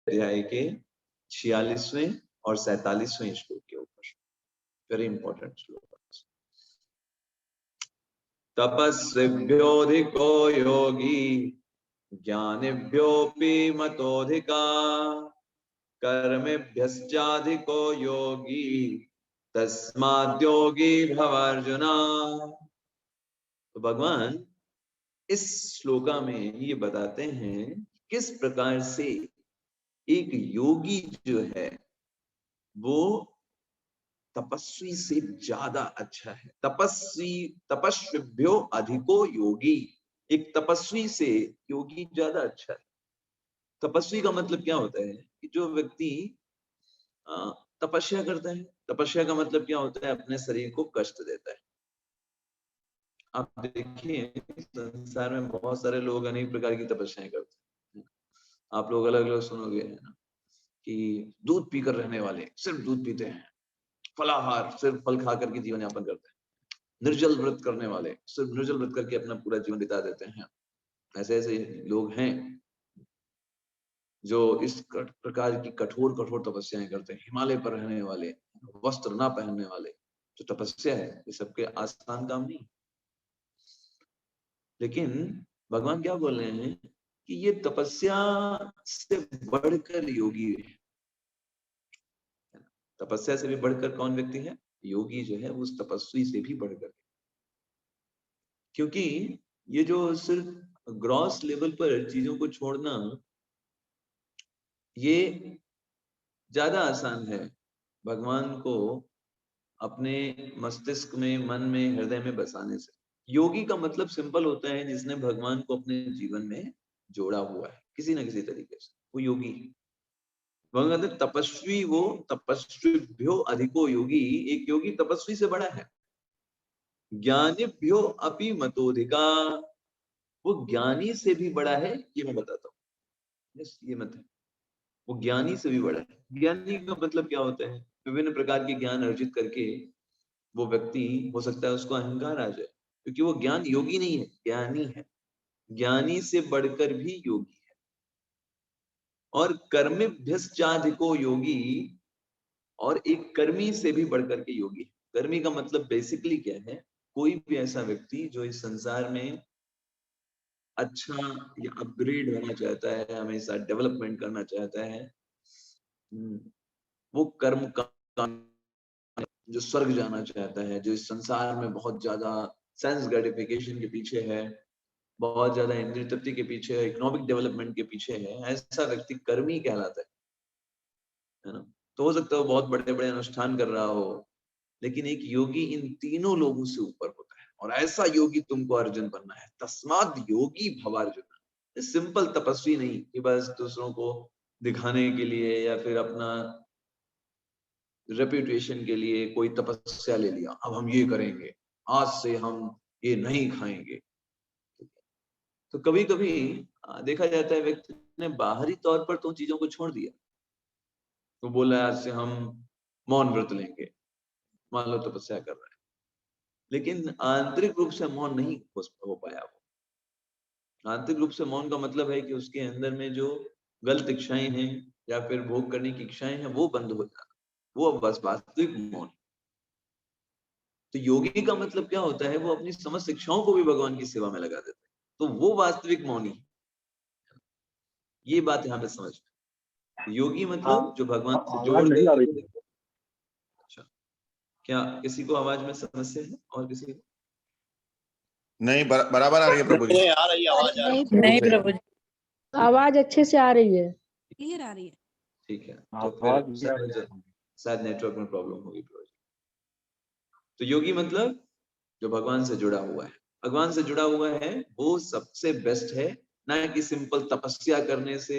अध्याय के 46वें और 47वें श्लोक के ऊपर। वेरी इंपॉर्टेंट श्लोक। तपस्विभ्योऽधिको योगी ज्ञानिभ्योऽपि मतोऽधिका कर्मेभ्यश्चाधिको योगी तस्माद्योगी भवार्जुन। तो भगवान इस श्लोका में ये बताते हैं किस प्रकार से एक योगी जो है वो तपस्वी से ज्यादा अच्छा है। तपस्विभ्यो अधिको योगी, एक तपस्वी से योगी ज्यादा अच्छा है। तपस्वी का मतलब क्या होता है कि जो व्यक्ति तपस्या करता है। तपस्या का मतलब क्या होता है? अपने शरीर को कष्ट देता है। आप देखिए संसार में बहुत सारे लोग अनेक प्रकार की तपस्याएं करते हैं। आप लोग अलग अलग सुनोगे है ना कि दूध पीकर रहने वाले सिर्फ दूध पीते हैं, फलाहार सिर्फ फल खा करके जीवन यापन करते हैं, निर्जल व्रत करने वाले सिर्फ निर्जल व्रत करके अपना पूरा जीवन बिता देते हैं। ऐसे ऐसे लोग हैं जो इस प्रकार की कठोर कठोर तपस्याएं करते हैं। हिमालय पर रहने वाले, वस्त्र ना पहनने वाले, जो तपस्या है ये सबके आसान काम नहीं। लेकिन भगवान क्या बोल रहे हैं कि ये तपस्या से बढ़कर योगी है। तपस्या से भी बढ़कर कौन व्यक्ति है? योगी जो है उस तपस्वी से भी बढ़कर। क्योंकि ये जो सिर्फ ग्रॉस लेवल पर चीजों को छोड़ना ये ज्यादा आसान है भगवान को अपने मस्तिष्क में, मन में, हृदय में बसाने से। योगी का मतलब सिंपल होता है जिसने भगवान को अपने जीवन में जोड़ा हुआ है किसी ना किसी तरीके से, वो योगी है। भगवान कहते तपस्वी वो तपस्विभ्यो अधिको योगी, एक योगी तपस्वी से बड़ा है। ज्ञानिभ्यो अपि मतोधिका, वो ज्ञानी से भी बड़ा है, ये मैं बताता हूँ। ये मत है, वो ज्ञानी से भी बड़ा है। ज्ञानी का मतलब क्या होता है? विभिन्न प्रकार के ज्ञान अर्जित करके वो व्यक्ति, हो सकता है उसको अहंकार आ जाए, क्योंकि वो ज्ञान योगी नहीं है, ज्ञानी है। ज्ञानी से बढ़कर भी योगी है। और कर्मेभ्यश्चाधिको योगी, और एक कर्मी से भी बढ़कर के योगी है। कर्मी का मतलब बेसिकली क्या है? कोई भी ऐसा व्यक्ति जो इस संसार में अच्छा या अपग्रेड होना चाहता है, हमेशा डेवलपमेंट करना चाहता है, वो कर्म का, जो स्वर्ग जाना चाहता है, जो इस संसार में बहुत ज्यादा सेंस ग्रेटिफिकेशन के पीछे है, बहुत ज्यादा इंद्रिय तृप्ति के पीछे है, इकोनॉमिक डेवलपमेंट के पीछे है, ऐसा व्यक्ति कर्मी कहलाता है ना। तो हो सकता है वो बहुत बड़े बड़े अनुष्ठान कर रहा हो, लेकिन एक योगी इन तीनों लोगों से ऊपर होता है। और ऐसा योगी तुमको अर्जुन बनना है, तस्माद योगी भवार्जुन। सिंपल तपस्वी नहीं कि बस दूसरों को दिखाने के लिए या फिर अपना रेप्यूटेशन के लिए कोई तपस्या ले लिया, अब हम ये करेंगे, आज से हम ये नहीं खाएंगे। तो कभी कभी देखा जाता है व्यक्ति ने बाहरी तौर पर तो चीजों को छोड़ दिया, तो बोला आज से हम मौन व्रत लेंगे, मान लो तपस्या कर रहा है, लेकिन आंतरिक रूप से मौन नहीं हो पाया। वो आंतरिक रूप से मौन का मतलब है कि उसके अंदर में जो गलत इच्छाएं हैं या फिर भोग करने की इच्छाएं हैं वो बंद हो जाना, वो बस वास्तविक मौन। तो योगी का मतलब क्या होता है? वो अपनी समस्त इच्छाओं को भी भगवान की सेवा में लगा देता है, तो वो वास्तविक मौनी है। ये बात यहाँ पे समझ में। योगी मतलब जो भगवान से जोड़ नहीं आ रही। अच्छा, क्या किसी को आवाज में समस्या है? और किसी को? नहीं, बराबर आ रही है प्रभु जी। आ रही है आवाज। नहीं प्रभु जी, आवाज अच्छे से आ रही है, क्लियर आ रही है। ठीक है, तो फिर शायद नेटवर्क में प्रॉब्लम होगी प्रभु जी। तो योगी मतलब जो भगवान से जुड़ा हुआ है। भगवान से जुड़ा हुआ है वो सबसे बेस्ट है, ना कि सिंपल तपस्या करने से,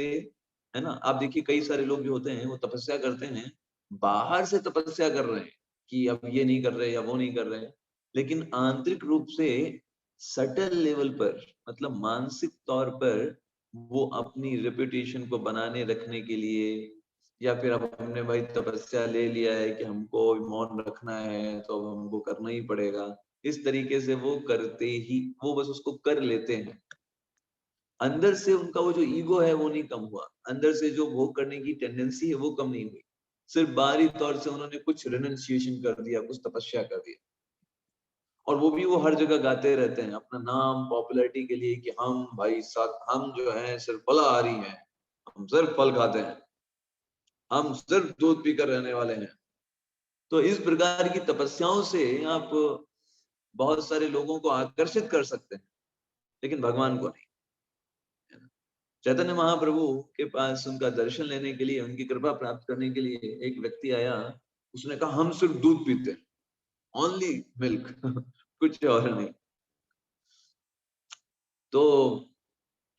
है ना। आप देखिए कई सारे लोग जो होते हैं वो तपस्या करते हैं, बाहर से तपस्या कर रहे हैं कि अब ये नहीं कर रहे या वो नहीं कर रहे, लेकिन आंतरिक रूप से सटल लेवल पर, मतलब मानसिक तौर पर वो अपनी रेपुटेशन को बनाने रखने के लिए, या फिर अब हमने भाई तपस्या ले लिया है कि हमको मौन रखना है तो अब हमको करना ही पड़ेगा, इस तरीके से वो करते ही, वो बस उसको कर लेते हैं। अंदर से उनका वो जो ईगो है वो नहीं कम हुआ, अंदर से जो भोग करने की टेंडेंसी है वो कम नहीं हुई, सिर्फ बाहरी तौर से उन्होंने कुछ रिनंसिएशन कर दिया, कुछ तपस्या कर दिया। और वो भी वो हर जगह गाते रहते हैं अपना नाम पॉपुलैरिटी के लिए कि हम भाई साथ हम जो है सिर्फ फलाहारी हैं, हम सिर्फ फल खाते हैं, हम सिर्फ दूध पीकर रहने वाले हैं। तो इस प्रकार की तपस्याओं से आप बहुत सारे लोगों को आकर्षित कर सकते हैं, लेकिन भगवान को नहीं। चैतन्य महाप्रभु के पास उनका दर्शन लेने के लिए, उनकी कृपा प्राप्त करने के लिए एक व्यक्ति आया, उसने कहा हम सिर्फ दूध पीते हैं, ओनली मिल्क कुछ और नहीं। तो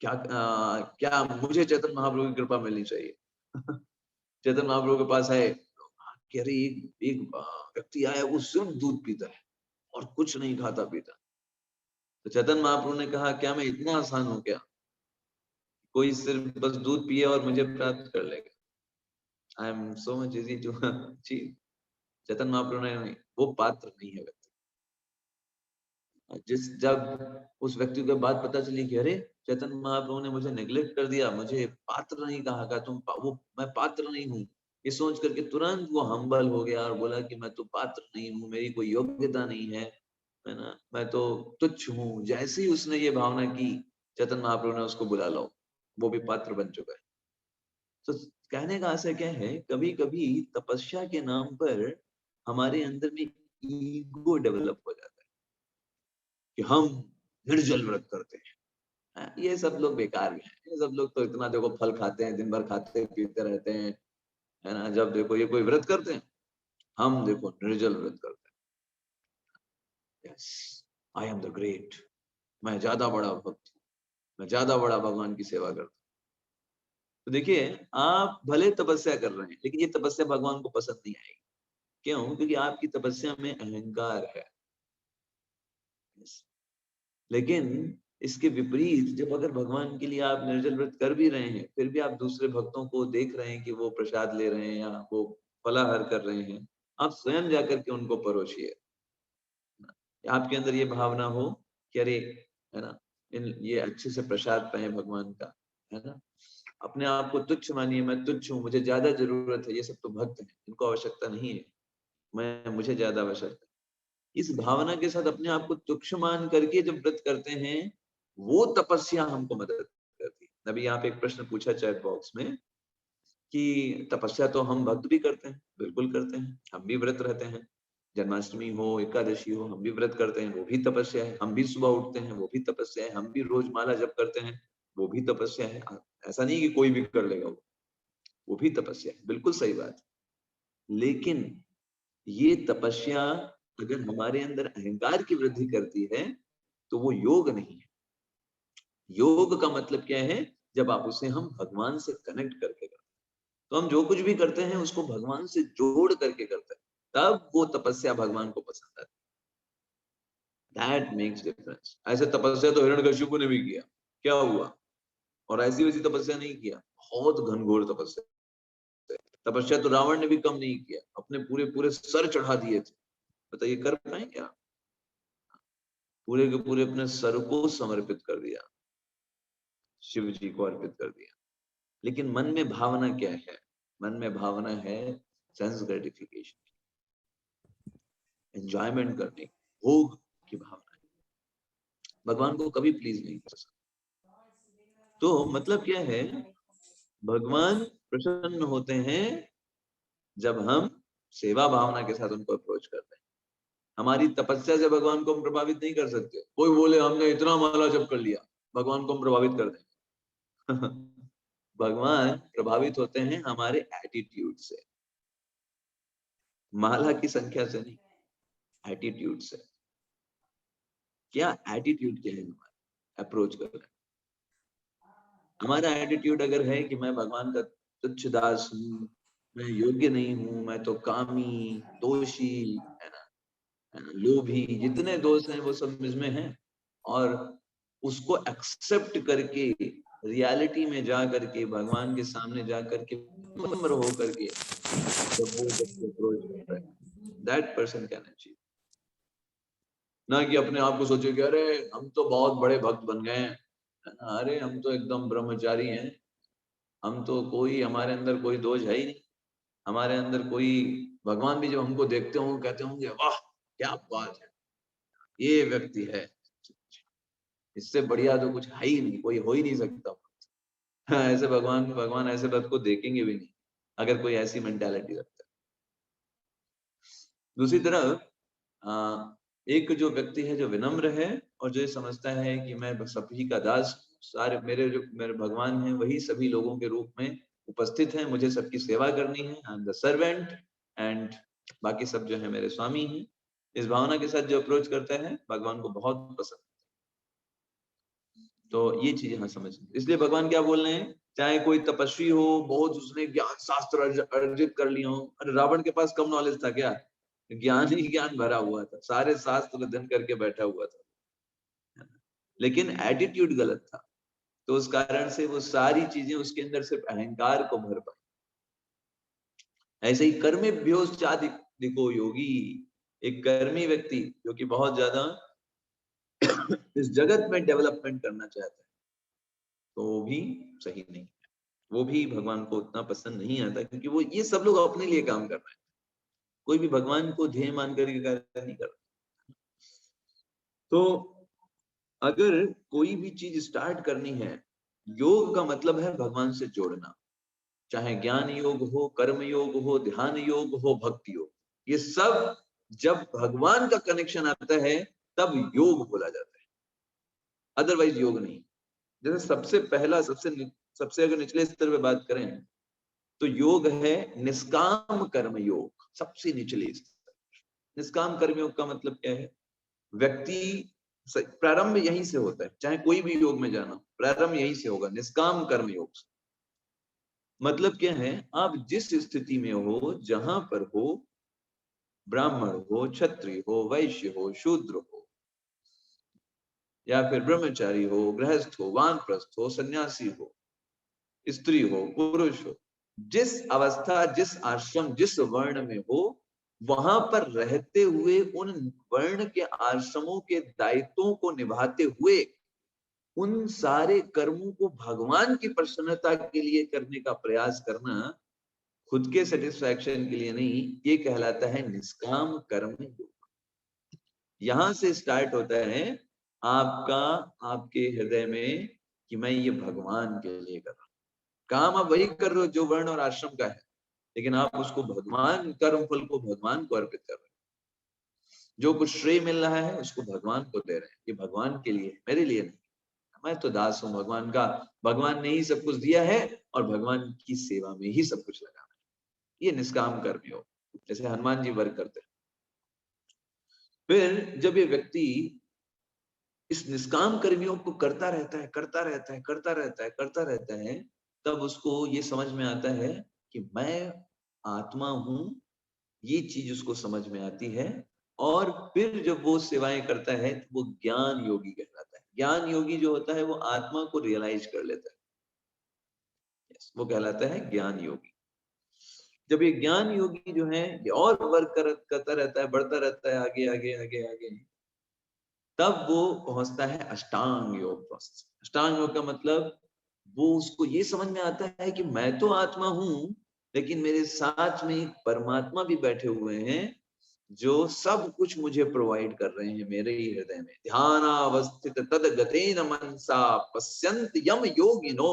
क्या मुझे चैतन्य महाप्रभु की कृपा मिलनी चाहिए। चैतन्य महाप्रभु के पास है, कह रही एक व्यक्ति आया वो सिर्फ दूध पीता है और कुछ नहीं खाता पीता। तो चैतन्य महाप्रभु ने कहा क्या मैं इतना आसान हूं क्या, कोई सिर्फ बस दूध पिए और मुझे प्राप्त कर लेगा। I am so much easy to achieve. Chaitanya Mahaprabhu ने नहीं, वो पात्र नहीं है व्यक्ति। जब उस व्यक्ति को बात पता चली कि अरे चैतन्य महाप्रभु ने मुझे नेग्लेक्ट कर दिया, मुझे पात्र नहीं कहा का तुम वो मैं पात्र नहीं हूँ, ये सोच करके तुरंत वो हम्बल हो गया और बोला कि मैं तो पात्र नहीं हूँ, मेरी कोई योग्यता नहीं है ना, मैं तो तुच्छ हूँ। जैसे ही उसने ये भावना की, चैतन्य महाप्रभु ने उसको बुला लो, वो भी पात्र बन चुका है। तो कहने का आशय क्या है, कभी कभी तपस्या के नाम पर हमारे अंदर में ईगो डेवलप हो जाता है कि हम निर्जल व्रत करते हैं। ये सब लोग बेकार हैं, ये सब लोग तो इतना देखो फल खाते हैं, दिन भर खाते पीते रहते हैं, है ना। जब देखो ये कोई व्रत करते हैं, हम देखो निर्जल व्रत करते हैं। Yes, I am the great, मैं ज्यादा बड़ा भक्त हूँ, मैं ज्यादा बड़ा भगवान की सेवा करता हूँ। तो देखिए आप भले तपस्या कर रहे हैं, लेकिन ये तपस्या भगवान को पसंद नहीं आएगी। क्यों? क्योंकि आपकी तपस्या में अहंकार है। लेकिन इसके विपरीत जब अगर भगवान के लिए आप निर्जल व्रत कर भी रहे हैं, फिर भी आप दूसरे भक्तों को देख रहे हैं कि वो प्रसाद ले रहे हैं या वो फलाहार कर रहे हैं, आप स्वयं जाकर के उनको परोसिए। आपके अंदर ये भावना हो कि अरे है ना, ये अच्छे से प्रसाद पाए भगवान का, है ना। अपने आप को तुच्छ मानिए, मैं तुच्छ हूँ, मुझे ज्यादा जरूरत है, ये सब तो भक्त हैं, इनको आवश्यकता नहीं है, मुझे ज्यादा आवश्यकता है। इस भावना के साथ अपने आप को तुच्छ मान करके जब व्रत करते हैं, वो तपस्या हमको मदद करती है। अभी यहाँ पे एक प्रश्न पूछा चैट बॉक्स में कि तपस्या तो हम भक्त भी करते हैं, बिल्कुल करते हैं, हम भी व्रत रहते हैं, जन्माष्टमी हो एकादशी हो हम भी व्रत करते हैं, वो भी तपस्या है। हम भी सुबह उठते हैं, वो भी तपस्या है। हम भी रोज माला जप करते हैं, वो भी तपस्या है। ऐसा नहीं कि कोई भी कर लेगा, वो भी तपस्या है, बिल्कुल सही बात। लेकिन ये तपस्या अगर हमारे अंदर अहंकार की वृद्धि करती है तो वो योग नहीं है। योग का मतलब क्या है, जब आप उसे हम भगवान से कनेक्ट करके करते हैं, तो हम जो कुछ भी करते हैं उसको भगवान से जोड़ करके करते हैं, तब वो तपस्या भगवान को पसंद आती है। That makes difference. ऐसे तपस्या तो हिरण्यकशिपु ने भी किया, क्या हुआ? और ऐसी वैसी तपस्या नहीं किया, बहुत घनघोर तपस्या। तपस्या तो रावण ने भी कम नहीं किया, अपने पूरे पूरे सर चढ़ा दिए थे। बताइए कर पाए क्या? पूरे के पूरे अपने सर को समर्पित कर दिया, शिव जी को अर्पित कर दिया। लेकिन मन में भावना क्या है? मन में भावना है सेंस ग्रेटिफिकेशन, एंजॉयमेंट करने की, भोग की भावना है। भगवान को कभी प्लीज नहीं कर सकते। तो मतलब क्या है, भगवान प्रसन्न होते हैं जब हम सेवा भावना के साथ उनको अप्रोच करते हैं। हमारी तपस्या से भगवान को हम प्रभावित नहीं कर सकते। कोई बोले हमने इतना माला जप कर लिया, भगवान को हम प्रभावित कर देंगे। भगवान प्रभावित होते हैं हमारे एटीट्यूड से, माला की संख्या से नहीं, एटीट्यूड से। क्या एटीट्यूड क्या है हमारा अप्रोच करना? हमारा एटीट्यूड अगर है कि मैं भगवान का तुच्छ दास हूँ, मैं योग्य नहीं हूँ, मैं तो कामी, दोषी, है ना, लोभी, जितने दोष हैं वो सब इसमें हैं, और उसको एक्सेप्ट करके रियलिटी में जा करके भगवान के सामने जा करके विनम्र हो करके दैट पर्सन कैन अचीव। ना कि अपने आप को सोचे कि अरे हम तो बहुत बड़े भक्त बन गए हैं, अरे हम तो एकदम ब्रह्मचारी हैं, हम तो कोई, हमारे अंदर कोई दोष है ही नहीं, हमारे अंदर कोई, भगवान भी जब हमको देखते होंगे कहते होंगे वाह क्या बात है, ये व्यक्ति है, इससे बढ़िया तो कुछ है ही नहीं, कोई हो ही नहीं सकता। हाँ, ऐसे भगवान ऐसे भक्त को देखेंगे भी नहीं अगर कोई ऐसी मेंटालिटी रखता है। दूसरी तरफ एक जो व्यक्ति है जो विनम्र है और जो ये समझता है कि मैं सभी का दास, सारे मेरे भगवान हैं वही सभी लोगों के रूप में उपस्थित हैं, मुझे सबकी सेवा करनी है, I am the servant and बाकी सब जो है मेरे स्वामी हैं, इस भावना के साथ जो अप्रोच करता है भगवान को बहुत पसंद। तो ये चीज यहाँ समझ, इसलिए भगवान क्या बोल रहे हैं, चाहे कोई तपस्वी हो, बहुत उसने ज्ञान शास्त्र अर्जित कर लिया हो, अरे रावण के पास कम नॉलेज था क्या, ज्ञान ही ज्ञान भरा हुआ था, सारे शास्त्र अध्ययन करके बैठा हुआ था, लेकिन एटीट्यूड गलत था, तो उस कारण से वो सारी चीजें उसके अंदर सिर्फ अहंकार को भर पाई। ऐसे ही कर्मेभ्योश्चाधिको योगी, एक कर्मी व्यक्ति जो कि बहुत ज्यादा इस जगत में डेवलपमेंट करना चाहता है, तो वो भी सही नहीं है, वो भी भगवान को उतना पसंद नहीं आता, क्योंकि वो ये सब लोग अपने लिए काम कर रहे हैं, कोई भी भगवान को ध्येय मान करके कार्य नहीं कर रहा। तो अगर कोई भी चीज स्टार्ट करनी है, योग का मतलब है भगवान से जोड़ना, चाहे ज्ञान योग हो, कर्म योग हो, ध्यान योग हो, भक्ति योग, ये सब जब भगवान का कनेक्शन आता है तब योग बोला जाता है, अदरवाइज योग नहीं। जैसे सबसे पहला सबसे अगर निचले स्तर पे बात करें तो योग है निष्काम कर्म योग, सबसे निचले स्तर। निष्काम कर्म योग का मतलब क्या है, व्यक्ति प्रारंभ यहीं से होता है, चाहे कोई भी योग में जाना प्रारंभ यहीं से होगा, निष्काम कर्म योग से। मतलब क्या है, आप जिस स्थिति में हो, जहां पर हो, ब्राह्मण हो, क्षत्रिय हो, वैश्य हो, शूद्र हो, या फिर ब्रह्मचारी हो, गृहस्थ हो, वानप्रस्थ हो, सन्यासी हो, स्त्री हो, पुरुष हो, जिस अवस्था, जिस आश्रम, जिस वर्ण में हो, वहां पर रहते हुए उन वर्ण के आश्रमों के दायित्वों को निभाते हुए उन सारे कर्मों को भगवान की प्रसन्नता के लिए करने का प्रयास करना, खुद के सेटिस्फैक्शन के लिए नहीं, ये कहलाता है निष्काम कर्म योग। यहां से स्टार्ट होता है आपका, आपके हृदय में कि मैं ये भगवान के लिए कर रहा हूं, काम आप वही कर रहे हो जो वर्ण और आश्रम का है, लेकिन आप उसको भगवान, कर्म फल को भगवान को अर्पित कर रहे हैं, जो कुछ श्रेय मिल रहा है उसको भगवान को दे रहे हैं, ये भगवान के लिए, मेरे लिए नहीं, मैं तो दास हूं भगवान का, भगवान ने ही सब कुछ दिया है और भगवान की सेवा में ही सब कुछ लगा है, ये निष्काम कर्म योग, जैसे हनुमान जी वर्क करते हैं। फिर जब ये व्यक्ति इस निष्काम कर्मियों को करता रहता है, करता रहता है, करता रहता है, करता रहता है, तब उसको ये समझ में आता है कि मैं आत्मा हूं, ये चीज उसको समझ में आती है। और फिर जब वो सेवाएं करता है तो वो ज्ञान योगी कहलाता है। ज्ञान योगी जो होता है वो आत्मा को रियलाइज कर लेता है, वो कहलाता है ज्ञान योगी। जब ये ज्ञान योगी जो है ये और वर्क करता रहता है, बढ़ता रहता है आगे आगे आगे आगे, तब वो पहुंचता है अष्टांग योग पर। अष्टांग योग का मतलब वो उसको ये समझ में आता है कि मैं तो आत्मा हूं, लेकिन मेरे साथ में एक परमात्मा भी बैठे हुए हैं जो सब कुछ मुझे प्रोवाइड कर रहे हैं मेरे ही हृदय में। ध्यानावस्थित तद गतेन मनसा पश्यन्त यम योगिनो,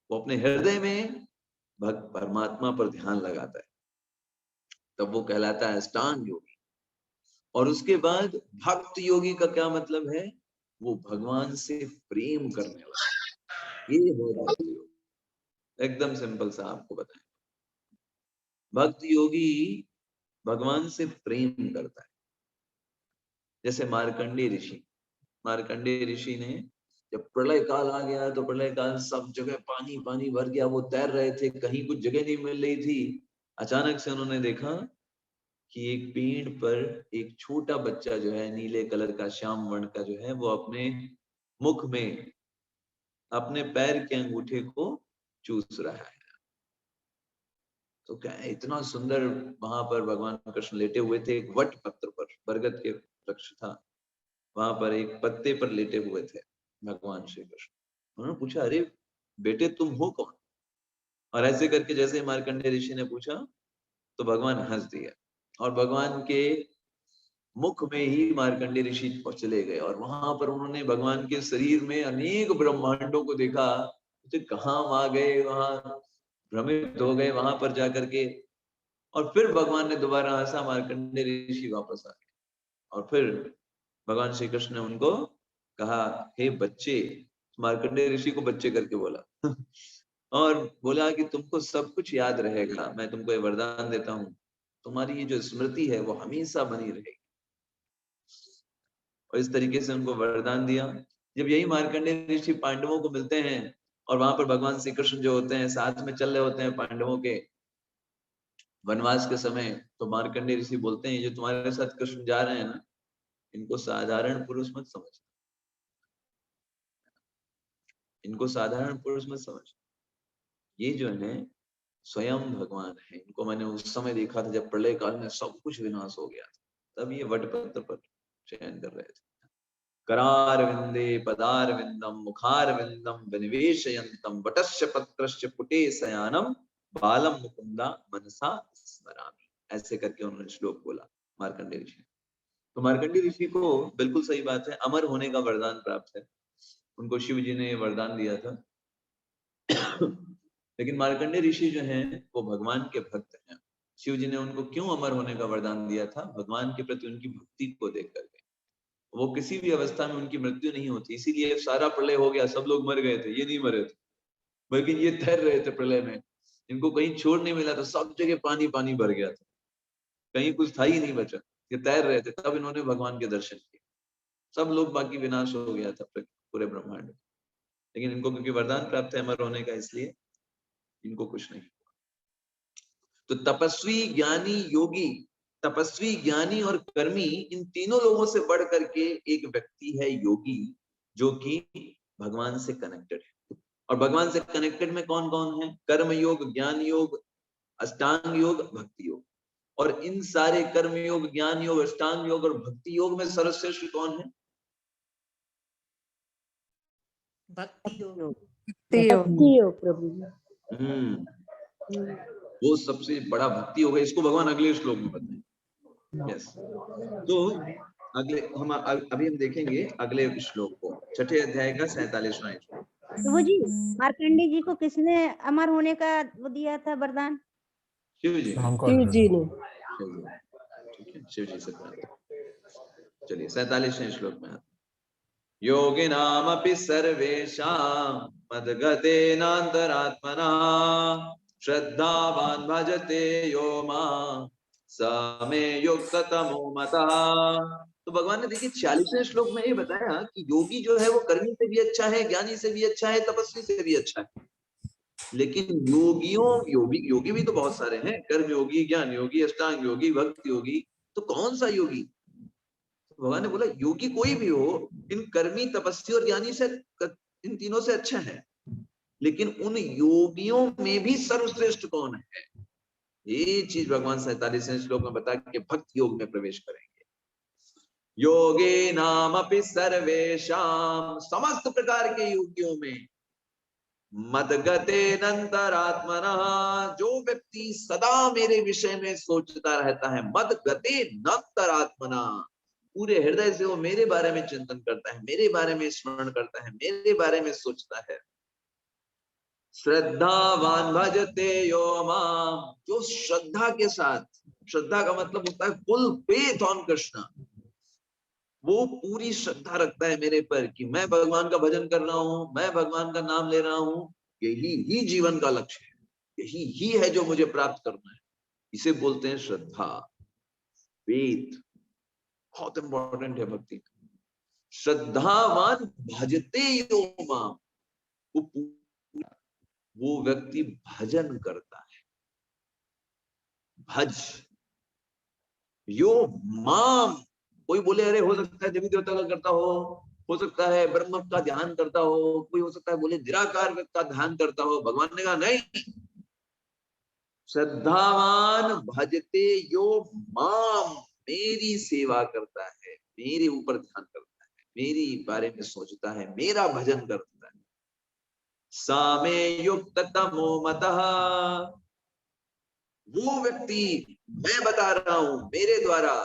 वो अपने हृदय में परमात्मा पर ध्यान लगाता है, तब वो कहलाता है अष्टांग योगी। और उसके बाद भक्त योगी का क्या मतलब है, वो भगवान से प्रेम करने वाला, ये है भक्त योगी। एकदम सिंपल सा आपको बताएं, भक्त योगी भगवान से प्रेम करता है। जैसे मार्कंडेय ऋषि ने जब प्रलय काल आ गया तो प्रलय काल सब जगह पानी पानी भर गया, वो तैर रहे थे, कहीं कुछ जगह नहीं मिल रही थी। अचानक से उन्होंने देखा कि एक पेड़ पर एक छोटा बच्चा जो है नीले कलर का, श्याम वर्ण का जो है, वो अपने मुख में अपने पैर के अंगूठे को चूस रहा है। तो क्या है, इतना सुंदर वहां पर भगवान कृष्ण लेटे हुए थे, एक वट पत्र पर, बरगद के वृक्ष था, वहां पर एक पत्ते पर लेटे हुए थे। भगवान श्री कृष्ण। उन्होंने पूछा, अरे बेटे तुम हो कौन? और ऐसे करके जैसे मार्कंडेय ऋषि ने पूछा तो भगवान हंस दिया और भगवान के मुख में ही मार्कंडेय ऋषि चले गए और वहां पर उन्होंने भगवान के शरीर में अनेक ब्रह्मांडों को देखा। तो कहाँ आ गए, वहां भ्रमित हो गए वहां पर जाकर के। और फिर भगवान ने दोबारा हंसा, मार्कंडेय ऋषि वापस आ गए और फिर भगवान श्री कृष्ण ने उनको कहा, हे बच्चे, मार्कंडेय ऋषि को बच्चे करके बोला और बोला कि तुमको सब कुछ याद रहेगा, मैं तुमको ये वरदान देता हूँ, तुम्हारी ये जो स्मृति है वो हमेशा बनी रहेगी। और इस तरीके से उनको वरदान दिया। जब यही मार्कंडेय ऋषि पांडवों को मिलते हैं और वहां पर भगवान श्री कृष्ण जो होते हैं साथ में चल रहे होते हैं पांडवों के वनवास के समय, तो मार्कंडेय ऋषि बोलते हैं, जो तुम्हारे साथ कृष्ण जा रहे हैं ना, इनको साधारण पुरुष मत समझ, इनको साधारण पुरुष मत समझ, ये जो है स्वयं भगवान है। इनको मैंने उस समय देखा था जब प्रलय काल में सब कुछ विनाश हो गया था, तब ये वटपत्र पर शयन कर रहे थे। करार विंदे पदार विंदम मुखार विंदम विनिवेशयंतम वटस्य पत्रस्य पुटे शयानम बालम मुकुंदा मनसा स्मरामि। ऐसे करके उन्होंने श्लोक बोला मार्कंडेय ऋषि। तो मार्कंडेय ऋषि को बिल्कुल सही बात है, अमर होने का वरदान प्राप्त है। उनको शिव जी ने वरदान दिया था लेकिन मार्कंडेय ऋषि जो हैं वो भगवान के भक्त हैं। शिव जी ने उनको क्यों अमर होने का वरदान दिया था? भगवान के प्रति उनकी भक्ति को देख करके। वो किसी भी अवस्था में उनकी मृत्यु नहीं होती, इसीलिए सारा प्रलय हो गया, सब लोग मर गए थे, ये नहीं मरे थे, बल्कि ये तैर रहे थे प्रलय में। इनको कहीं छोड़ नहीं मिला था, सब जगह पानी पानी भर गया था, कहीं कुछ था ही नहीं बचा, ये तैर रहे थे। तब इन्होंने भगवान के दर्शन किए, सब लोग बाकी विनाश हो गया था पूरे ब्रह्मांड में। लेकिन इनको क्योंकि वरदान प्राप्त है अमर होने का, इसलिए इनको कुछ नहीं। तो तपस्वी ज्ञानी योगी, तपस्वी ज्ञानी और कर्मी, इन तीनों लोगों से बढ़ करके एक व्यक्ति है योगी, जो कि भगवान से कनेक्टेड है। और भगवान से कनेक्टेड में कौन कौन है? कर्म योग, ज्ञान योग, अष्टांग योग, भक्ति योग। और इन सारे कर्म योग, ज्ञान योग, अष्टांग योग और भक्ति योग में सर्वश्रेष्ठ कौन है? भक्ति योग। भक्ति योग प्रभु जी। वो सबसे बड़ा भक्ति होगा, इसको भगवान अगले श्लोक में बताएंगे। यस, तो अगले अभी हम देखेंगे अगले श्लोक को, छठे अध्याय का 47वां श्लोक। प्रभु जी, मार्कंडेय जी को किसने अमर होने का वो दिया था वरदान? शिव जी। शिव जी ने। ठीक है, शिव जी से चलिए 47वें श्लोक में योगिनामपि सर्वेषां मद्गतेनान्तरात्मना श्रद्धावान् भजते यो मां स मे युक्ततमो मतः। तो भगवान ने देखिए 46वें श्लोक में ये बताया कि योगी जो है वो कर्मी से भी अच्छा है, ज्ञानी से भी अच्छा है, तपस्वी से भी अच्छा है। लेकिन योगी भी तो बहुत सारे हैं, कर्म योगी, ज्ञान योगी, अष्टांग योगी, भक्ति योगी। तो कौन सा योगी? भगवान ने बोला योगी कोई भी हो, इन कर्मी, तपस्वी और ज्ञानी से, इन तीनों से अच्छा है। लेकिन उन योगियों में भी सर्वश्रेष्ठ कौन है? ये चीज भगवान 47वें श्लोक में बता के भक्ति योग में प्रवेश करेंगे। योगे नाम अपि सर्वेषां, समस्त प्रकार के योगियों में, मदगते नंतरात्मना, जो व्यक्ति सदा मेरे विषय में सोचता रहता है, मदगते नंतरात्मना, पूरे हृदय से वो मेरे बारे में चिंतन करता है, मेरे बारे में स्मरण करता है, मेरे बारे में सोचता है। श्रद्धावान भजते यो मां, जो श्रद्धा के साथ, श्रद्धा का मतलब होता है फुल फेथ ऑन कृष्ण, वो पूरी श्रद्धा रखता है मेरे पर कि मैं भगवान का भजन कर रहा हूं, मैं भगवान का नाम ले रहा हूं, यही ही जीवन का लक्ष्य है, यही ही है जो मुझे प्राप्त करना है। इसे बोलते हैं श्रद्धा। फेथ बहुत इंपॉर्टेंट है भक्ति। श्रद्धावान भजते यो मां, वो व्यक्ति भजन करता है। भज यो माम, कोई बोले अरे हो सकता है देवी देवता का करता हो सकता है ब्रह्म का ध्यान करता हो, कोई हो सकता है बोले निराकार का ध्यान करता हो। भगवान ने कहा नहीं, श्रद्धावान भजते यो माम, मेरी सेवा करता है, मेरे ऊपर ध्यान करता है। मेरी बारे में सोचता है, मेरा भजन करता है। सामे युक्त तमो मतः, वो व्यक्ति, मैं बता रहा हूं मेरे द्वारा,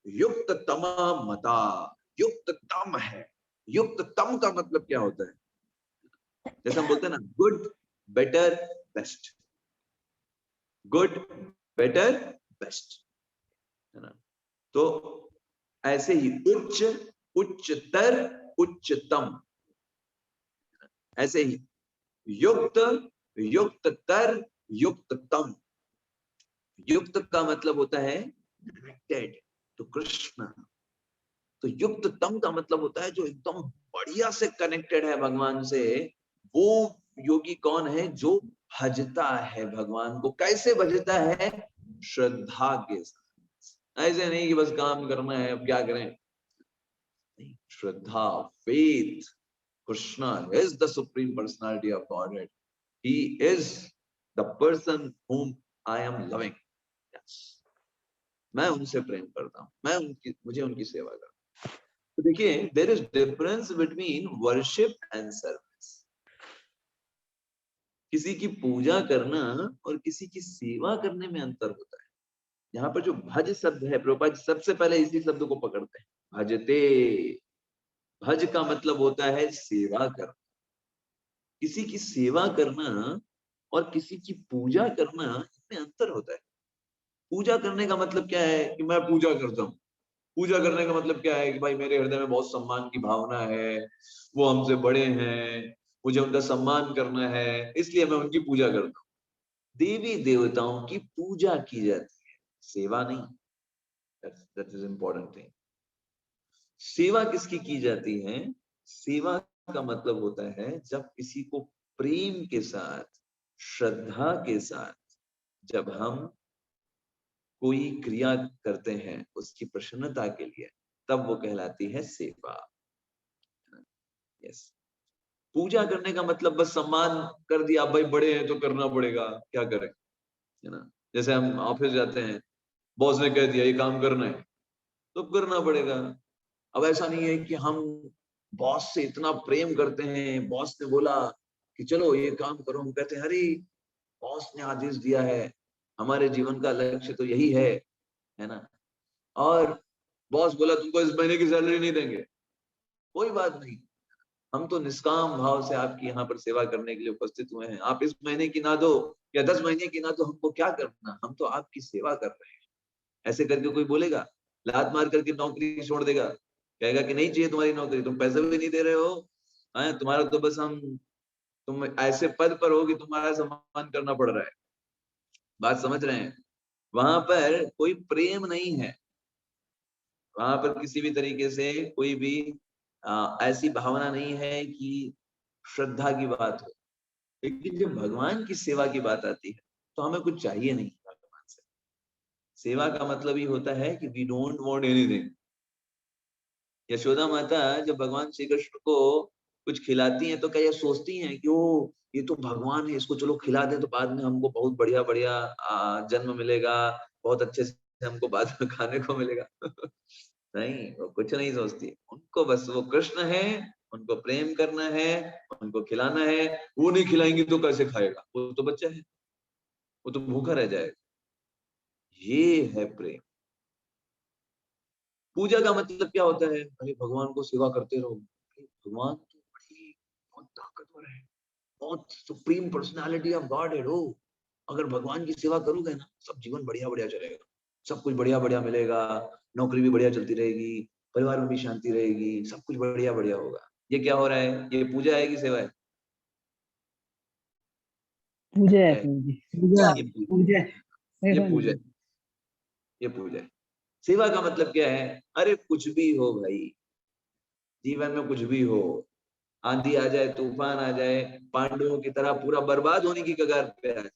युक्त तमा मता, युक्त तम है। युक्त तम का मतलब क्या होता है? जैसे हम बोलते हैं ना, good better best, good better best, है ना? तो ऐसे ही उच्च, उच्चतर, उच्चतम, ऐसे ही युक्त, युक्ततर, युक्ततम। युक्त का मतलब होता है कनेक्टेड टू कृष्ण, तो युक्ततम का मतलब होता है जो एकदम बढ़िया से कनेक्टेड है भगवान से। वो योगी कौन है? जो भजता है भगवान को। कैसे भजता है? श्रद्धा के साथ। ऐसे नहीं कि बस काम करना है, अब क्या करें, नहीं, श्रद्धा, faith. Krishna is the supreme personality of Godhead. He is the person whom I am loving. Yes. मैं उनसे प्रेम करता हूँ, मैं मुझे उनकी सेवा करता हूँ। तो देखिए, there is difference between worship and service. किसी की पूजा करना और किसी की सेवा करने में अंतर होता है। यहाँ पर जो भज शब्द है, प्रभुपाद सबसे पहले इसी शब्द को पकड़ते हैं, भजते। भज का मतलब होता है सेवा करना। किसी की सेवा करना और किसी की पूजा करना, इसमें अंतर होता है। पूजा करने का मतलब क्या है कि मैं पूजा करता हूँ। पूजा करने का मतलब क्या है कि भाई मेरे हृदय में बहुत सम्मान की भावना है, वो हमसे बड़े हैं, मुझे उनका सम्मान करना है, इसलिए मैं उनकी पूजा करता हूँ। देवी देवताओं की पूजा की जाती है, सेवा नहीं। That is important thing. सेवा किसकी की जाती है? सेवा का मतलब होता है जब किसी को प्रेम के साथ, श्रद्धा के साथ जब हम कोई क्रिया करते हैं उसकी प्रसन्नता के लिए, तब वो कहलाती है सेवा। यस। पूजा करने का मतलब बस सम्मान कर दिया, भाई बड़े हैं तो करना पड़ेगा, क्या करें, है ना? जैसे हम ऑफिस जाते हैं, बॉस ने कह दिया ये काम करना है तो करना पड़ेगा। अब ऐसा नहीं है कि हम बॉस से इतना प्रेम करते हैं, बॉस ने बोला कि चलो ये काम करो, हम कहते हैं अरे बॉस ने आदेश दिया है, हमारे जीवन का लक्ष्य तो यही है ना? और बॉस बोला तुमको इस महीने की सैलरी नहीं देंगे, कोई बात नहीं, हम तो निष्काम भाव से आपकी यहाँ पर सेवा करने के लिए उपस्थित हुए हैं। आप इस महीने की ना दो या 10 महीने की ना दो, हमको क्या करना, हम तो आपकी सेवा कर रहे हैं। ऐसे करके कोई बोलेगा, लात मार करके नौकरी छोड़ देगा, कहेगा कि नहीं चाहिए तुम्हारी नौकरी, तुम पैसे भी नहीं दे रहे हो, तुम्हारा तो बस तुम ऐसे पद पर हो कि तुम्हारा सम्मान करना पड़ रहा है। बात समझ रहे हैं? वहां पर कोई प्रेम नहीं है, वहां पर किसी भी तरीके से कोई भी ऐसी भावना नहीं है कि श्रद्धा की बात हो। लेकिन जब भगवान की सेवा की बात आती है तो हमें कुछ चाहिए नहीं भगवान से। सेवा का मतलब ही होता है कि we don't want anything. Yashoda माता जब भगवान श्री कृष्ण को कुछ खिलाती हैं तो क्या ये सोचती हैं कि ओ ये तो भगवान है, इसको चलो खिला दें तो बाद में हमको बहुत बढ़िया बढ़िया जन्म मिलेगा, बहुत अच्छे से हमको बाद में खाने को मिलेगा। नहीं, वो कुछ नहीं सोचती। उनको बस वो कृष्ण है, उनको प्रेम करना है, उनको खिलाना है। वो नहीं खिलाएंगे तो कैसे खाएगा, वो तो बच्चा है, वो तो भूखा रह जाएगा। ये है प्रेम। पूजा का मतलब क्या होता है? अरे भगवान को सेवा करते रहो। भगवान तो बड़ी बहुत ताकतवर है, बहुत सुप्रीम पर्सनालिटी ऑफ गॉड है। हो अगर भगवान की सेवा करोगे ना, सब जीवन बढ़िया बढ़िया चलेगा, सब कुछ बढ़िया बढ़िया मिलेगा, नौकरी भी बढ़िया चलती रहेगी, परिवार में भी शांति रहेगी, सब कुछ बढ़िया बढ़िया होगा। ये क्या हो रहा है? ये पूजा है कि सेवा है? पूजा है क्या है? पूजा ये पूजा, पूजा ये सेवा पूजा, नहीं। ये पूजा है। सेवा का मतलब क्या है? अरे कुछ भी हो भाई, जीवन में कुछ भी हो, आंधी आ जाए, तूफान आ जाए, पांडवों की तरह पूरा बर्बाद होने की कगार पे आ जाए,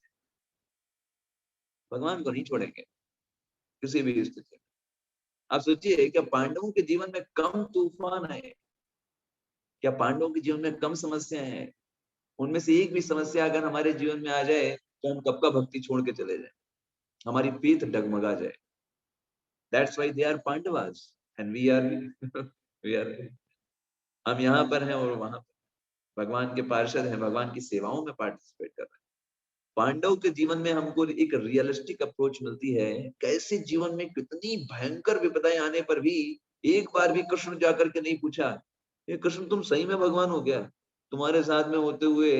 भगवान को नहीं छोड़ेंगे किसी भी स्थिति में। आप सोचिए, क्या पांडवों के जीवन में कम तूफान आए? क्या पांडवों के जीवन में कम समस्याएं हैं? उनमें से एक भी समस्या अगर हमारे जीवन में आ जाए तो हम कब का भक्ति छोड़ के चले जाए, हमारी पीठ डगमगा जाए। That's why they are Pandavas and we are we are हम यहाँ पर हैं और वहां पर भगवान के पार्षद हैं, भगवान की सेवाओं में पार्टिसिपेट कर रहे हैं। पांडव के जीवन में हमको एक रियलिस्टिक अप्रोच मिलती है, कैसे जीवन में कितनी भयंकर विपदाएं आने पर भी एक बार भी कृष्ण जाकर के नहीं पूछा, ये कृष्ण तुम सही में भगवान हो क्या? तुम्हारे साथ में होते हुए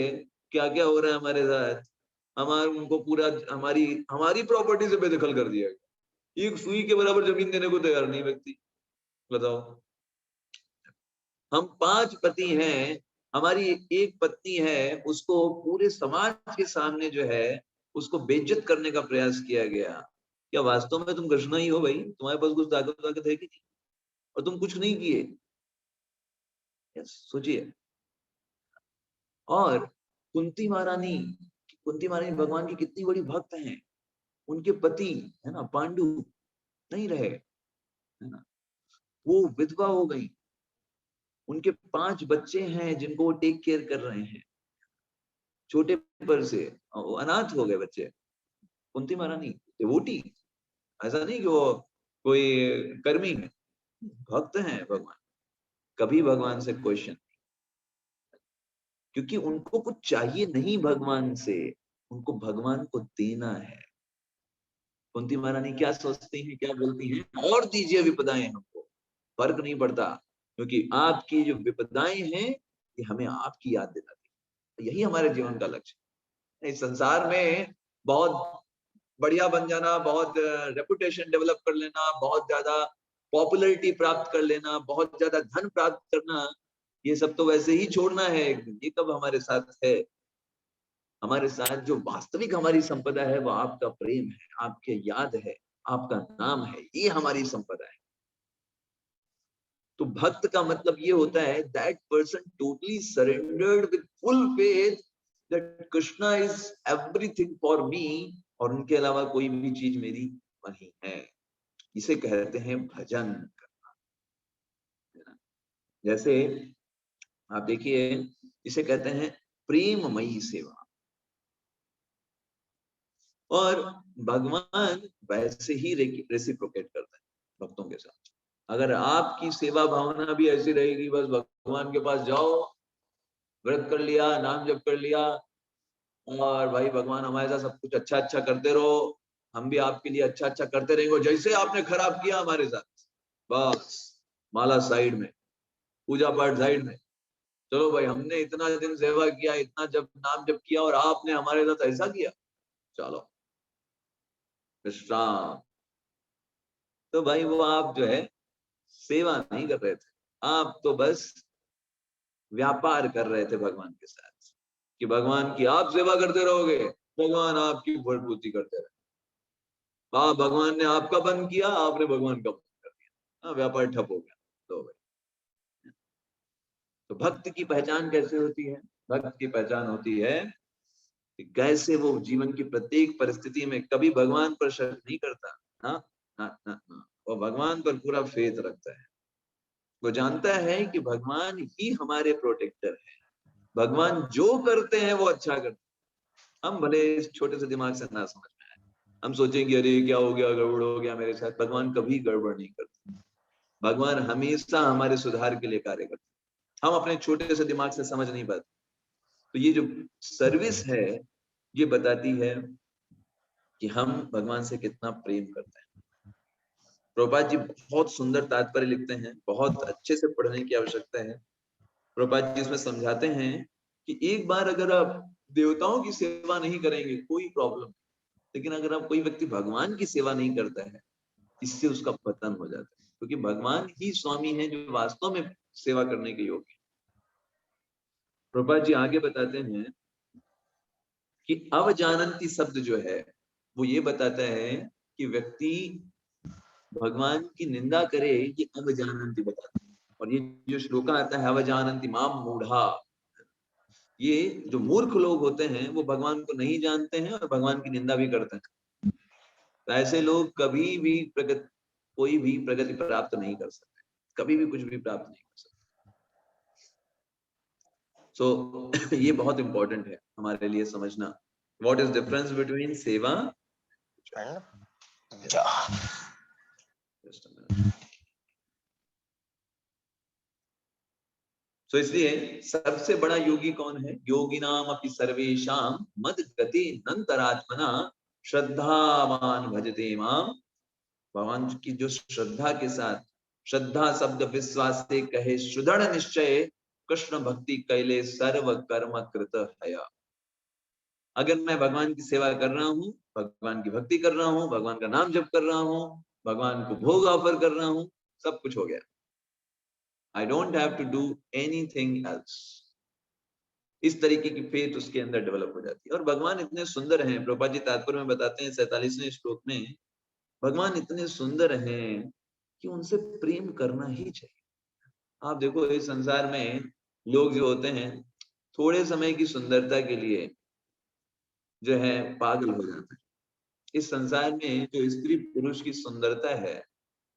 क्या क्या हो रहा है हमारे साथ? हमारे उनको पूरा हमारी हमारी प्रॉपर्टी से बेदखल कर दिया गया, एक सुई के बराबर जमीन देने को तैयार नहीं व्यक्ति। बताओ, हम 5 पति हैं, हमारी एक पत्नी है, उसको पूरे समाज के सामने जो है उसको बेइज्जत करने का प्रयास किया गया। क्या वास्तव में तुम कृष्ण ही हो भाई? तुम्हारे पास कुछ ताकत है कि नहीं? और तुम कुछ नहीं किए। सोचिए। और कुंती महारानी भगवान की कितनी बड़ी भक्त हैं। उनके पति है ना पांडु नहीं रहे, है ना, वो विधवा हो गई। उनके 5 बच्चे हैं जिनको वो टेक केयर कर रहे हैं, छोटे पर से वो अनाथ हो गए बच्चे। कुंती महारानी डिवोटी, ऐसा नहीं कि वो कोई कर्मी है, भक्त हैं भगवान। कभी भगवान से क्वेश्चन, क्योंकि उनको कुछ चाहिए नहीं भगवान से, उनको भगवान को देना है। कुंती महारानी क्या सोचती हैं, क्या बोलती हैं? और दीजिए विपदाएं हमको, फर्क नहीं पड़ता, क्योंकि आपकी जो विपदाएं हैं ये हमें आपकी याद दिलाती है। यही हमारे जीवन का लक्ष्य है। इस संसार में बहुत बढ़िया बन जाना, बहुत रेपुटेशन डेवलप कर लेना, बहुत ज्यादा पॉपुलैरिटी प्राप्त कर लेना, बहुत ज्यादा धन प्राप्त करना, ये सब तो वैसे ही छोड़ना है। ये कब हमारे साथ है? हमारे साथ जो वास्तविक हमारी संपदा है वो आपका प्रेम है, आपके याद है, आपका नाम है, ये हमारी संपदा है। तो भक्त का मतलब ये होता है that person totally surrendered with full faith that Krishna is everything for me, और उनके अलावा कोई भी चीज मेरी नहीं है। इसे कहते हैं भजन करना। जैसे आप देखिए, इसे कहते हैं प्रेममयी सेवा। और भगवान वैसे ही रेसिप्रोकेट करता है भक्तों के साथ। अगर आपकी सेवा भावना भी ऐसी रहेगी, बस भगवान के पास जाओ, व्रत कर लिया, नाम जप कर लिया, और भाई भगवान हमारे साथ सब कुछ अच्छा अच्छा करते रहो, हम भी आपके लिए अच्छा अच्छा करते रहेंगे, जैसे आपने खराब किया हमारे साथ, बस माला साइड में, पूजा पाठ साइड में, चलो भाई हमने इतना दिन सेवा किया, इतना जब नाम जप किया, और आपने हमारे साथ ऐसा किया, चलो विश्राम। तो भाई वो आप जो है सेवा नहीं कर रहे थे, आप तो बस व्यापार कर रहे थे भगवान के साथ, कि भगवान की आप सेवा करते रहोगे, भगवान आपकी भरपूर्ति करते रहे। भगवान ने आपका बंद किया, आपने भगवान का बंद कर दिया, व्यापार ठप हो गया। तो भाई, तो भक्त की पहचान कैसे होती है? भक्त की पहचान होती है कि कैसे वो जीवन की प्रत्येक परिस्थिति में कभी भगवान पर शक नहीं करता। ना ना ना ना, वो भगवान पर पूरा फेथ रखता है। वो जानता है कि भगवान ही हमारे प्रोटेक्टर है, भगवान जो करते हैं वो अच्छा करते हैं। हम भले इस छोटे से दिमाग से ना समझ में आए, हम सोचेंगे अरे क्या हो गया, गड़बड़ हो गया मेरे साथ। भगवान कभी गड़बड़ नहीं करते, भगवान हमेशा हमारे सुधार के लिए कार्य करते हैं। हम अपने छोटे से दिमाग से समझ नहीं पाते। तो ये जो सर्विस है ये बताती है कि हम भगवान से कितना प्रेम करते हैं। प्रभुपाद जी बहुत सुंदर तात्पर्य लिखते हैं, बहुत अच्छे से पढ़ने की आवश्यकता है। प्रभुपाद जी इसमें समझाते हैं कि एक बार अगर आप देवताओं की सेवा नहीं करेंगे कोई प्रॉब्लम, लेकिन अगर आप कोई व्यक्ति भगवान की सेवा नहीं करता है, इससे उसका पतन हो जाता है, क्योंकि भगवान ही स्वामी है जो वास्तव में सेवा करने के योग्य है। प्रभुपाद जी आगे बताते हैं कि अवजानंती शब्द जो है वो ये बताता है कि व्यक्ति भगवान की निंदा करे, ये अवजानंती बताता है। और ये जो श्लोका आता है अवजानंती माम मूढ़ा, ये जो मूर्ख लोग होते हैं वो भगवान को नहीं जानते हैं और भगवान की निंदा भी करते हैं। तो ऐसे लोग कभी भी कोई भी प्रगति प्राप्त नहीं कर सकते, कभी भी कुछ भी प्राप्त नहीं कर सकते। सो ये बहुत इंपॉर्टेंट है हमारे लिए समझना, व्हाट इज डिफरेंस बिटवीन सेवा। तो इसलिए सबसे बड़ा योगी कौन है? योगिनाम अपि सर्वेषां मद गति नंतरात्मना श्रद्धावान भजते माम। भगवान की जो श्रद्धा के साथ, श्रद्धा शब्द विश्वास से कहे सुदृढ़ निश्चय, कृष्ण भक्ति कैले सर्व कर्म कृत हया। अगर मैं भगवान की सेवा कर रहा हूँ, भगवान की भक्ति कर रहा हूँ, भगवान का नाम जप कर रहा हूँ, भगवान को भोग ऑफर कर रहा हूँ, सब कुछ हो गया। I don't have to do anything else। इस तरीके की फेथ उसके अंदर डेवलप हो जाती है। और भगवान इतने सुंदर हैं, प्रभुपाद जी तात्पर्य में बताते हैं 47वें श्लोक में, भगवान इतने सुंदर हैं कि उनसे प्रेम करना ही चाहिए। आप देखो इस संसार में लोग जो होते हैं, थोड़े समय की सुंदरता के लिए जो है पागल हो जाते हैं। इस संसार में जो स्त्री पुरुष की सुंदरता है,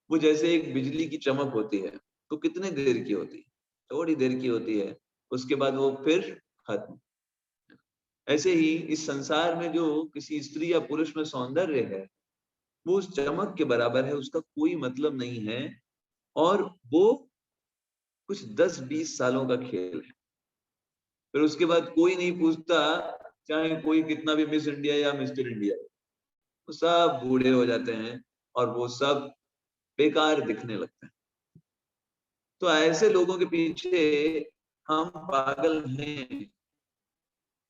वो जैसे एक बिजली की चमक होती है, तो कितने देर की होती है? थोड़ी देर की होती है, उसके बाद वो फिर खत्म। ऐसे ही इस संसार में जो किसी स्त्री या पुरुष में सौंदर्य है, वो उस चमक के बराबर है, उसका कोई मतलब नहीं है, और वो कुछ 10-20 सालों का खेल है। फिर उसके बाद कोई नहीं पूछता, चाहे कोई कितना भी मिस इंडिया या मिस्टर इंडिया, वो सब बूढ़े हो जाते हैं और वो सब बेकार दिखने लगते हैं। तो ऐसे लोगों के पीछे हम पागल हैं।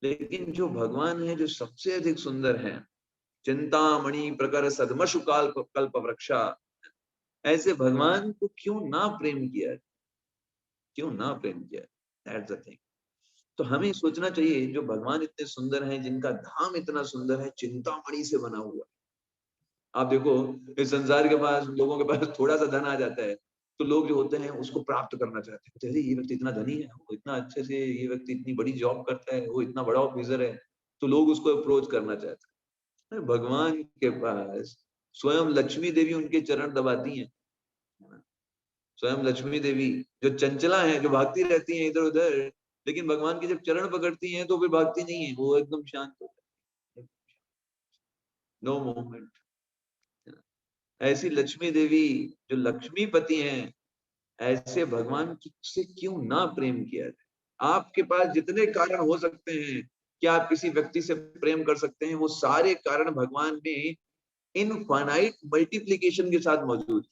लेकिन जो भगवान है, जो सबसे अधिक सुंदर है, चिंतामणि प्रकर सदमशु कल्प वृक्षा, ऐसे भगवान को क्यों ना प्रेम किया, क्यों ना प्रेम किया? That's the thing. तो हमें सोचना चाहिए, जो भगवान इतने सुंदर हैं, जिनका धाम इतना सुंदर है, चिंतामणि से बना हुआ। आप देखो इस संसार के पास, लोगों के पास थोड़ा सा धन आ जाता है, तो लोग जो होते हैं उसको प्राप्त करना चाहते हैं। ये व्यक्ति इतना धनी है, वो इतना अच्छे से, ये व्यक्ति इतनी बड़ी जॉब करता है, वो इतना बड़ा ऑफिसर है, तो लोग उसको अप्रोच करना चाहते हैं। भगवान के पास स्वयं लक्ष्मी देवी उनके चरण दबाती हैं। स्वयं लक्ष्मी देवी जो चंचला है, जो भागती रहती हैं इधर उधर, लेकिन भगवान के जब चरण पकड़ती हैं तो फिर भागती नहीं है, वो एकदम शांत हो जाती है, नो मूवमेंट। ऐसी लक्ष्मी देवी जो लक्ष्मीपति हैं, ऐसे भगवान से क्यों ना प्रेम किया जाए? आपके पास जितने कारण हो सकते हैं कि आप किसी व्यक्ति से प्रेम कर सकते हैं, वो सारे कारण भगवान में इनफाइनाइट मल्टीप्लिकेशन के साथ मौजूद।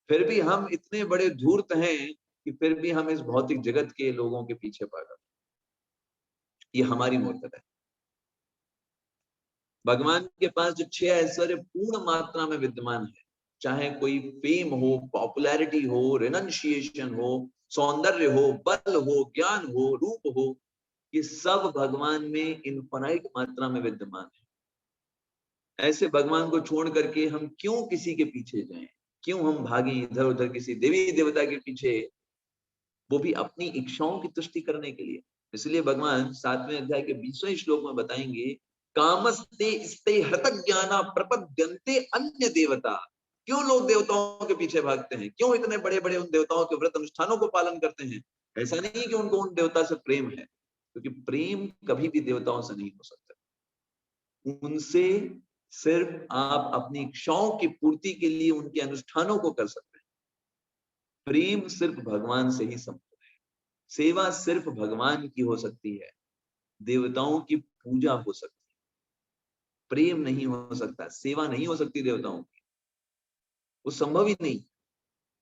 फिर भी हम इतने बड़े धूर्त हैं कि फिर भी हम इस भौतिक जगत के लोगों के पीछे पागल। ये हमारी मूर्खता है। भगवान के पास जो 6 ऐश्वर्य पूर्ण मात्रा में विद्यमान है, चाहे कोई फेम हो, पॉपुलैरिटी हो, रेनंशिएशन हो, सौंदर्य हो, बल हो, ज्ञान हो, रूप हो, ये सब भगवान में इनफाइनाइट मात्रा में विद्यमान है। ऐसे भगवान को छोड़ करके हम क्यों किसी के पीछे जाएं? क्यों हम भागें इधर उधर किसी देवी देवता के पीछे, वो भी अपनी इच्छाओं की तुष्टि करने के लिए? इसलिए भगवान 7वें अध्याय के 20वें श्लोक में बताएंगे, कामस्ते स्ते हृतक ज्ञाना प्रपद्यन्ते अन्य देवता। क्यों लोग देवताओं के पीछे भागते हैं? क्यों इतने बड़े बड़े उन देवताओं के व्रत अनुष्ठानों को पालन करते हैं? ऐसा नहीं कि उनको उन देवता से प्रेम है, क्योंकि प्रेम कभी भी देवताओं से नहीं हो सकता। उनसे सिर्फ आप अपनी इच्छाओं की पूर्ति के लिए उनके अनुष्ठानों को कर सकते हैं। प्रेम सिर्फ भगवान से ही संभव है। सेवा सिर्फ भगवान की हो सकती है, देवताओं की पूजा हो सकती है, प्रेम नहीं हो सकता, सेवा नहीं हो सकती देवताओं की, वो संभव ही नहीं।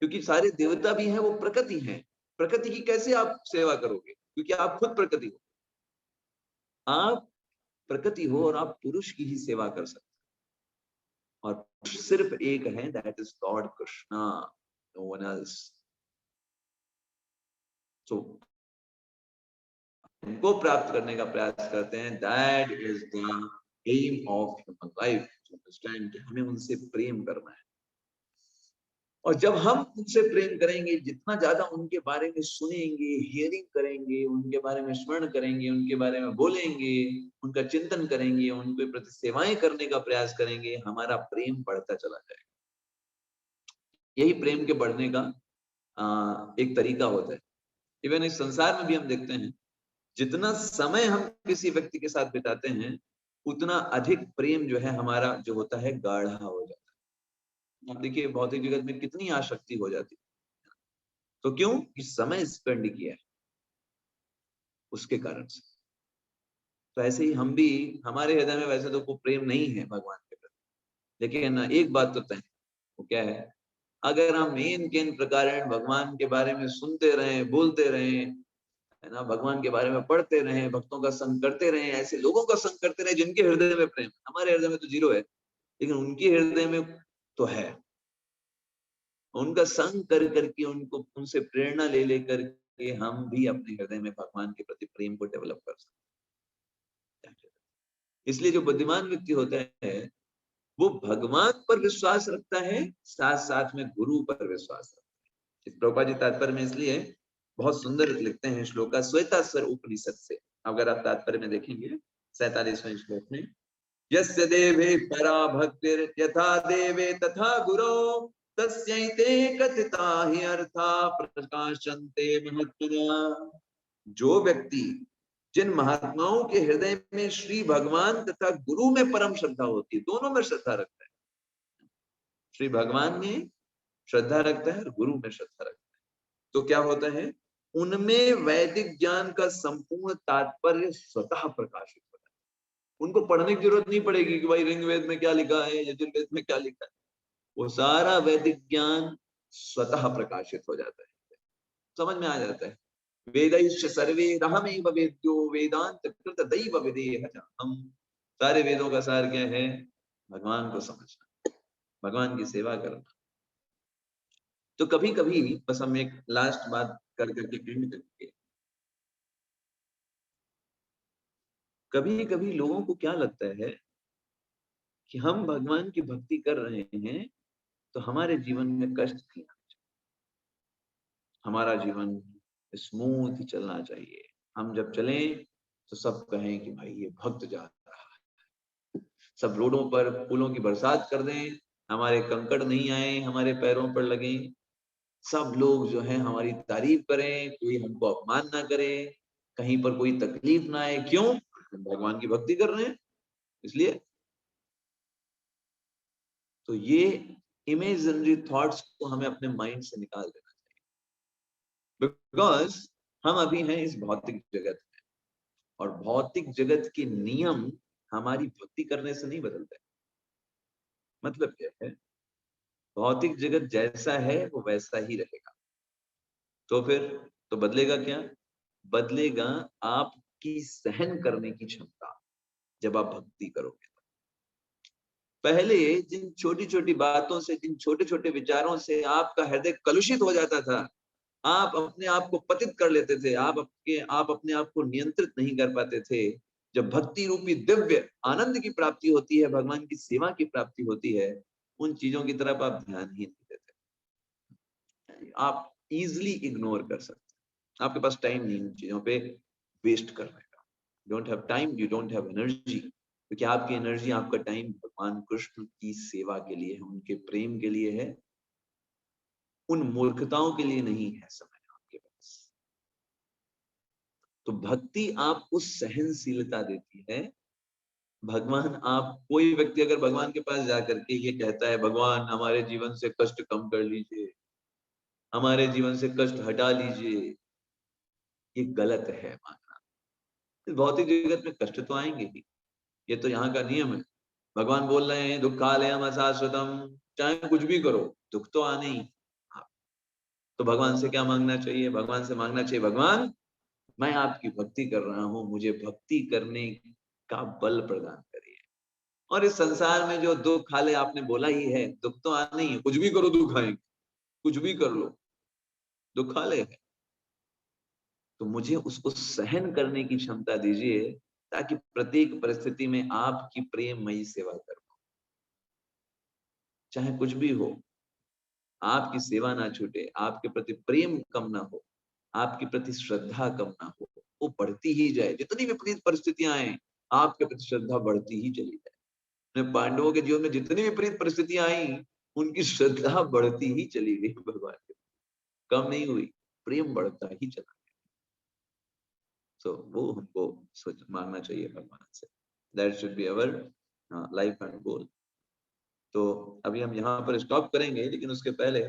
क्योंकि सारे देवता भी हैं, वो प्रकृति हैं। प्रकृति की कैसे आप सेवा करोगे? क्योंकि आप खुद प्रकृति हो। आप प्रकृति हो और आप पुरुष की ही सेवा कर सकते हैं, और सिर्फ एक है, that is God Krishna, no one else. So उनको प्राप्त करने का प्रयास करते हैं। That is the aim of human life, to understand कि हमें उनसे प्रेम करना है। और जब हम उनसे प्रेम करेंगे, जितना ज्यादा उनके बारे में सुनेंगे, हियरिंग करेंगे, उनके बारे में स्मरण करेंगे, उनके बारे में बोलेंगे, उनका चिंतन करेंगे, उनके प्रति सेवाएं करने का प्रयास करेंगे, हमारा प्रेम बढ़ता चला जाएगा। यही प्रेम के बढ़ने का एक तरीका होता है। इवन इस संसार में भी हम देखते हैं, जितना समय हम किसी व्यक्ति के साथ बिताते हैं, उतना अधिक प्रेम जो है हमारा जो होता है गाढ़ा हो जाता है। आप देखिए भौतिक जगत में कितनी आसक्ति हो जाती है, तो क्यों? कि समय स्पेंड किया है। उसके कारण से। तो ऐसे ही हम भी, हमारे हृदय में वैसे तो कोई प्रेम नहीं है भगवान के प्रति, लेकिन एक बात तो तय है, वो क्या है, अगर हम इन प्रकार भगवान के बारे में सुनते रहें, बोलते रहें, है ना, भगवान के बारे में पढ़ते रहें, भक्तों का संग करते रहें, ऐसे लोगों का संग करते रहें जिनके हृदय में प्रेम, हमारे हृदय में तो जीरो है, लेकिन उनके हृदय में तो है। उनका संग कर करके, उनको, उनसे प्रेरणा ले लेकर के हम भी अपने हृदय में भगवान के प्रति प्रेम को डेवलप कर सकते हैं। इसलिए जो बुद्धिमान व्यक्ति होता है वो भगवान पर विश्वास रखता है, साथ साथ में गुरु पर विश्वास रखता है। इस प्रभुपाद जी तात्पर्य में इसलिए बहुत सुंदर लिखते हैं श्लोका श्वेतास्वर उपनिषद से, अगर आप तात्पर्य में देखेंगे 47वें श्लोक में, यस्य देवे परा भक्तिर् यथा देवे तथा गुरो तस्यैते कथिता हि अर्था प्रकाशन्ते महत्तरा। जो व्यक्ति, जिन महात्माओं के हृदय में श्री भगवान तथा गुरु में परम श्रद्धा होती है, दोनों में श्रद्धा रखता है, श्री भगवान में श्रद्धा रखता है और गुरु में श्रद्धा रखता है, तो क्या होता है, उनमें वैदिक ज्ञान का संपूर्ण तात्पर्य स्वतः प्रकाशित होता है। उनको पढ़ने की जरूरत नहीं पड़ेगी कि भाई ऋग्वेद में क्या लिखा है, यजुर्वेद में क्या लिखा है, वो सारा वैदिक ज्ञान स्वतः प्रकाशित हो जाता है, समझ में आ जाता है। वेदैश्च सर्वे रहमेव वेद्यो वेदांत कृत दैव विदेह। हम सारे वेदों का सार क्या है, भगवान को समझना, भगवान की सेवा करना। तो कभी कभी बस हम एक लास्ट बात कर करके एंड करेंगे, कभी कभी लोगों को क्या लगता है कि हम भगवान की भक्ति कर रहे हैं तो हमारे जीवन में कष्ट नहीं आना चाहिए, हमारा जीवन स्मूथ चलना चाहिए, हम जब चलें तो सब कहें कि भाई ये भक्त जा रहा है, सब रोडों पर फूलों की बरसात कर दें, हमारे कंकड़ नहीं आए हमारे पैरों पर लगे, सब लोग जो है हमारी तारीफ करें, कोई हमको अपमान ना करे, कहीं पर कोई तकलीफ ना आए। क्यों? हम भगवान की भक्ति कर रहे हैं इसलिए। तो ये इमेजिनरी थॉट्स को हमें अपने माइंड से निकाल देना चाहिए, बिकॉज हम अभी हैं इस भौतिक जगत में, और भौतिक जगत के नियम हमारी भक्ति करने से नहीं बदलते। मतलब क्या है, भौतिक जगत जैसा है वो वैसा ही रहेगा, तो फिर तो बदलेगा क्या? बदलेगा आपकी सहन करने की क्षमता। जब आप भक्ति करोगे, पहले जिन छोटी छोटी बातों से, जिन छोटे छोटे विचारों से आपका हृदय कलुषित हो जाता था, आप अपने आप को पतित कर लेते थे, आप अपने आप को नियंत्रित नहीं कर पाते थे। जब भक्ति रूपी दिव्य आनंद की प्राप्ति होती है, भगवान की सेवा की प्राप्ति होती है, उन चीजों की तरफ आप ध्यान ही नहीं देते, आप इजिली इग्नोर कर सकते, आपके पास टाइम नहीं उन चीजों पे वेस्ट करने का। Don't have time, you don't have energy, क्योंकि आपकी एनर्जी, आपका टाइम भगवान कृष्ण की सेवा के लिए है, उनके प्रेम के लिए है, उन मूर्खताओं के लिए नहीं है समय आपके पास। तो भक्ति आपको सहनशीलता देती है। भगवान, आप, कोई व्यक्ति अगर भगवान के पास जाकर के ये कहता है, भगवान हमारे जीवन से कष्ट कम कर लीजिए, हमारे जीवन से कष्ट हटा लीजिए, ये गलत है मानना। इस भौतिक जगत में कष्ट तो आएंगे ही, ये तो यहाँ का नियम है। भगवान बोल रहे हैं दुखालयम अशाश्वतम, चाहे कुछ भी करो दुख तो आने ही। तो भगवान से क्या मांगना चाहिए? भगवान से मांगना चाहिए, भगवान मैं आपकी भक्ति कर रहा हूँ, मुझे भक्ति करने का बल प्रदान करिए। और इस संसार में जो दुख हाले आपने बोला ही है, दुख तो आने ही है, कुछ भी करो दुख आएंगे, कुछ भी कर लो दुख हाले है। तो मुझे उसको सहन करने की क्षमता दीजिए, ताकि प्रत्येक परिस्थिति में आपकी प्रेममयी सेवा कर पाऊं, चाहे कुछ भी हो, आपकी सेवा ना छूटे, आपके प्रति प्रेम कम ना हो, आपके प्रति श्रद्धा कम ना हो, वो बढ़ती ही जाए। जितनी विपरीत परिस्थितियां आए, आपके प्रति श्रद्धा बढ़ती ही चली जाए। पांडवों के जीवन में जितनी विपरीत परिस्थितियां आई, उनकी श्रद्धा बढ़ती ही चली गई, भगवान के, कम नहीं हुई, प्रेम बढ़ता ही चला गया। तो वो हमको मांगना चाहिए भगवान से। That should be our life and goal. तो अभी हम यहाँ पर स्टॉप करेंगे, लेकिन उसके पहले